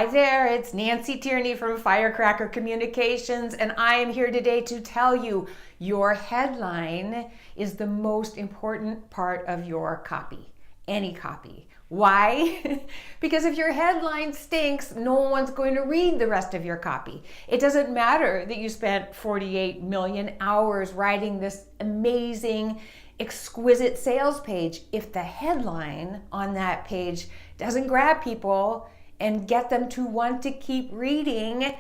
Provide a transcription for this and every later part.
Hi there, it's Nancy Tierney from Firecracker Communications, and I am here today to tell you your headline is the most important part of your copy, any copy. Why? Because if your headline stinks, no one's going to read the rest of your copy. It doesn't matter that you spent 48 million hours writing this amazing, exquisite sales page. If the headline on that page doesn't grab people and get them to want to keep reading,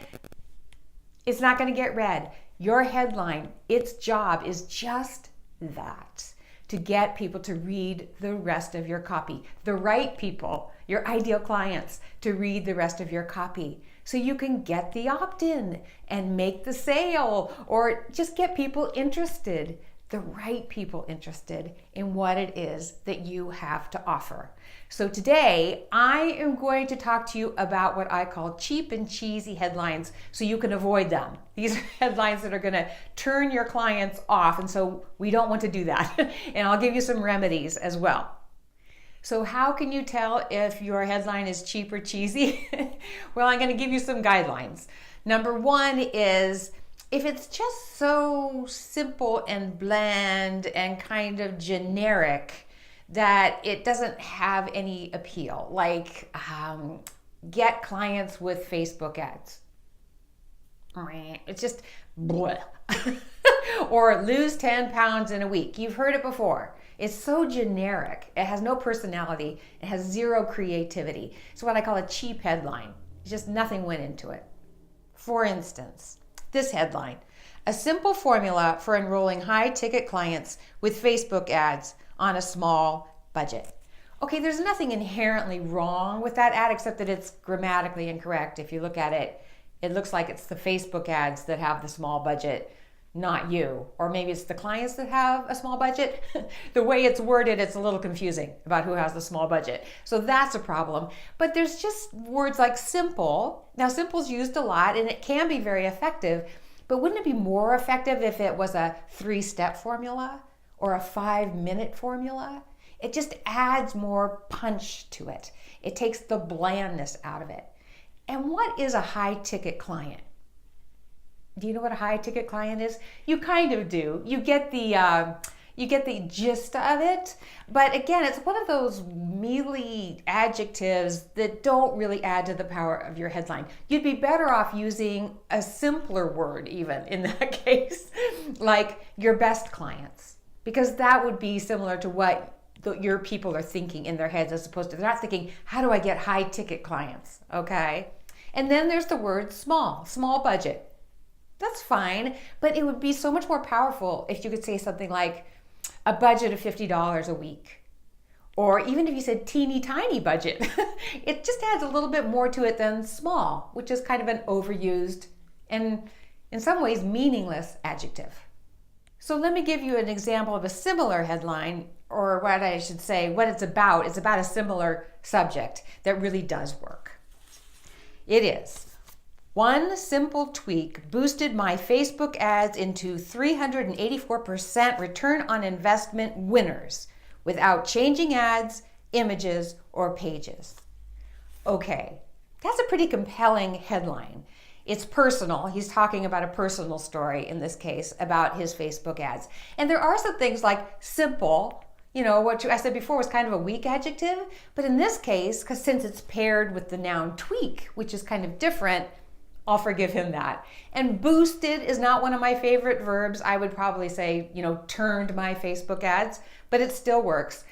it's not going to get read. Your headline, its job is just that, to get people to read the rest of your copy, the right people, your ideal clients, to read the rest of your copy, so you can get the opt-in and make the sale, or just get people interested, the right people interested in what it is that you have to offer. So today, I am going to talk to you about what I call cheap and cheesy headlines so you can avoid them. These are headlines that are going to turn your clients off, and so we don't want to do that. And I'll give you some remedies as well. So how can you tell if your headline is cheap or cheesy? Well, I'm going to give you some guidelines. Number one is, if it's just so simple and bland and kind of generic that it doesn't have any appeal, like get clients with Facebook ads. It's just blah. Or lose 10 pounds in a week. You've heard it before. It's so generic. It has no personality. It has zero creativity. It's what I call a cheap headline. It's just nothing went into it. For instance, this headline: a simple formula for enrolling high-ticket clients with Facebook ads on a small budget. Okay, there's nothing inherently wrong with that ad except that it's grammatically incorrect. If you look at it, it looks like it's the Facebook ads that have the small budget, not you. Or maybe it's the clients that have a small budget. The way it's worded, it's a little confusing about who has the small budget. So that's a problem. But there's just words like simple. Now, simple's used a lot and it can be very effective, but wouldn't it be more effective if it was a 3-step formula or a 5-minute formula? It just adds more punch to it. It takes the blandness out of it. And what is a high-ticket client? Do you know what a high-ticket client is? You kind of do. You get the gist of it. But again, it's one of those mealy adjectives that don't really add to the power of your headline. You'd be better off using a simpler word even in that case, like your best clients, because that would be similar to what your people are thinking in their heads, as opposed to, they're not thinking, how do I get high-ticket clients, okay? And then there's the word small budget. That's fine, but it would be so much more powerful if you could say something like a budget of $50 a week. Or even if you said teeny tiny budget, it just adds a little bit more to it than small, which is kind of an overused and in some ways meaningless adjective. So let me give you an example of a similar headline, or what I should say, what it's about. It's about a similar subject that really does work. It is: one simple tweak boosted my Facebook ads into 384% return on investment winners without changing ads, images, or pages. Okay, that's a pretty compelling headline. It's personal. He's talking about a personal story in this case about his Facebook ads. And there are some things like simple, what I said before was kind of a weak adjective, but in this case, because since it's paired with the noun tweak, which is kind of different, I'll forgive him that. And boosted is not one of my favorite verbs. I would probably say, turned my Facebook ads, but it still works.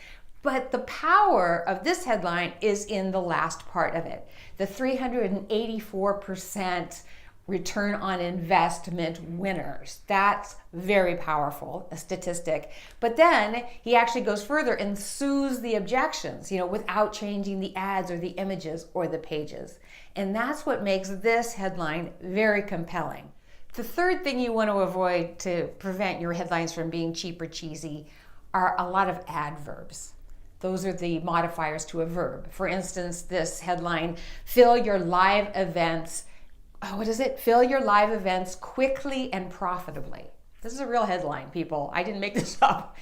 But the power of this headline is in the last part of it. The 384% return on investment winners. That's very powerful, a statistic. But then he actually goes further and soothes the objections, without changing the ads or the images or the pages. And that's what makes this headline very compelling. The third thing you want to avoid to prevent your headlines from being cheap or cheesy are a lot of adverbs. Those are the modifiers to a verb. For instance, this headline, fill your live events Fill your live events quickly and profitably. This is a real headline, people. I didn't make this up.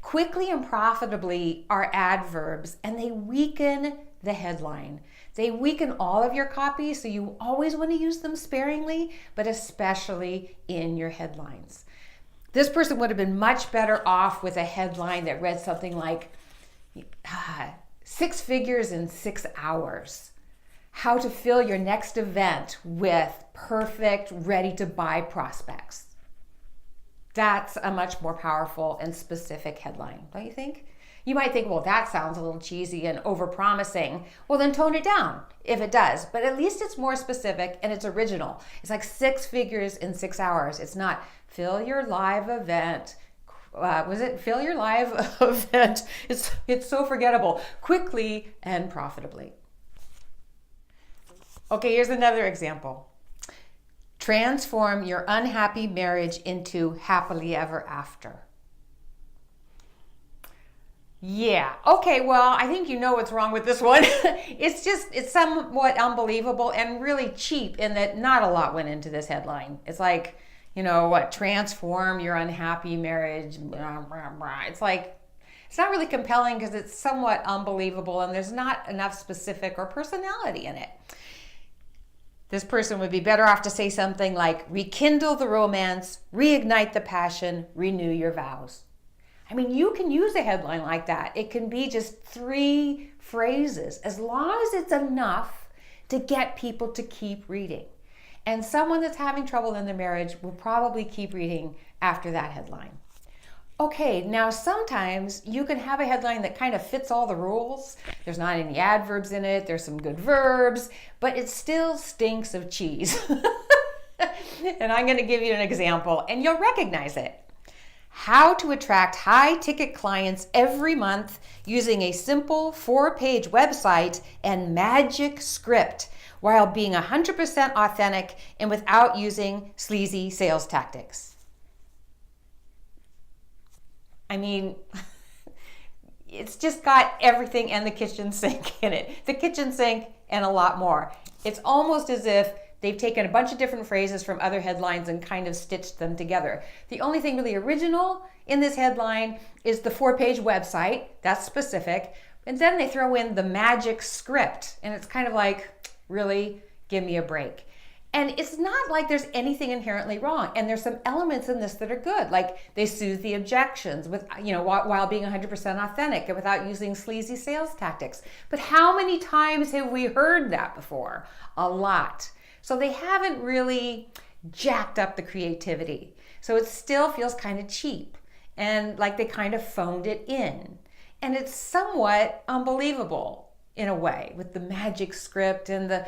Quickly and profitably are adverbs, and they weaken the headline. They weaken all of your copy, so you always want to use them sparingly, but especially in your headlines. This person would have been much better off with a headline that read something like 6 figures in 6 hours. How to fill your next event with perfect, ready-to-buy prospects. That's a much more powerful and specific headline, don't you think? You might think, well, that sounds a little cheesy and over-promising. Well, then tone it down if it does. But at least it's more specific and it's original. It's like 6 figures in 6 hours. It's not fill your live event. Fill your live event? It's so forgettable. Quickly and profitably. Okay, here's another example. Transform your unhappy marriage into happily ever after. Yeah, okay, well, I think you know what's wrong with this one. It's somewhat unbelievable and really cheap in that not a lot went into this headline. It's like, transform your unhappy marriage, blah, blah, blah. It's like, it's not really compelling because it's somewhat unbelievable and there's not enough specific or personality in it. This person would be better off to say something like, rekindle the romance, reignite the passion, renew your vows. I mean, you can use a headline like that. It can be just 3 phrases, as long as it's enough to get people to keep reading. And someone that's having trouble in their marriage will probably keep reading after that headline. Okay, now sometimes you can have a headline that kind of fits all the rules. There's not any adverbs in it, there's some good verbs, but it still stinks of cheese. And I'm going to give you an example, and you'll recognize it. How to attract high-ticket clients every month using a simple 4-page website and magic script while being 100% authentic and without using sleazy sales tactics. I mean, it's just got everything and the kitchen sink in it. The kitchen sink and a lot more. It's almost as if they've taken a bunch of different phrases from other headlines and kind of stitched them together. The only thing really original in this headline is the 4-page website. That's specific. And then they throw in the magic script. And it's kind of like, really, give me a break. And it's not like there's anything inherently wrong. And there's some elements in this that are good. Like they soothe the objections with, while being 100% authentic and without using sleazy sales tactics. But how many times have we heard that before? A lot. So they haven't really jacked up the creativity. So it still feels kind of cheap and like they kind of phoned it in. And it's somewhat unbelievable in a way with the magic script and the,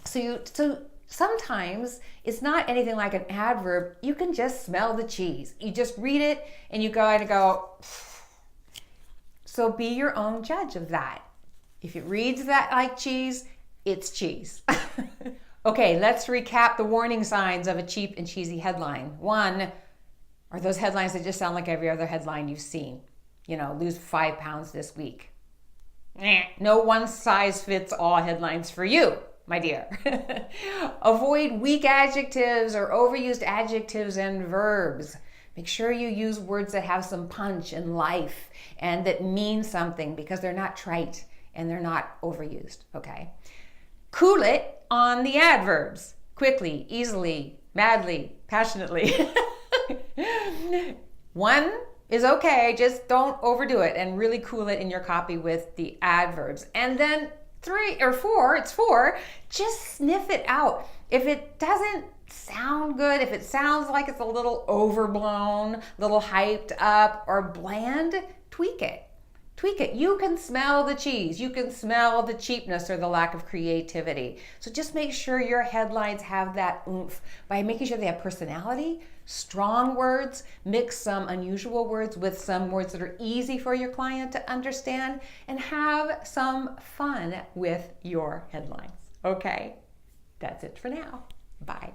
so sometimes it's not anything like an adverb. You can just smell the cheese. You just read it and you go, so be your own judge of that. If it reads that like cheese, it's cheese. Okay, let's recap the warning signs of a cheap and cheesy headline. 1 are those headlines that just sound like every other headline you've seen. Lose 5 pounds this week. No one size fits all headlines for you, my dear. Avoid weak adjectives or overused adjectives and verbs. Make sure you use words that have some punch and life and that mean something because they're not trite and they're not overused, okay? Cool it on the adverbs. Quickly, easily, madly, passionately. 1 is okay, just don't overdo it and really cool it in your copy with the adverbs. And then 3 or 4, it's 4, just sniff it out. If it doesn't sound good, if it sounds like it's a little overblown, a little hyped up or bland, tweak it. Tweak it. You can smell the cheese. You can smell the cheapness or the lack of creativity. So just make sure your headlines have that oomph by making sure they have personality, strong words, mix some unusual words with some words that are easy for your client to understand, and have some fun with your headlines. Okay, that's it for now. Bye.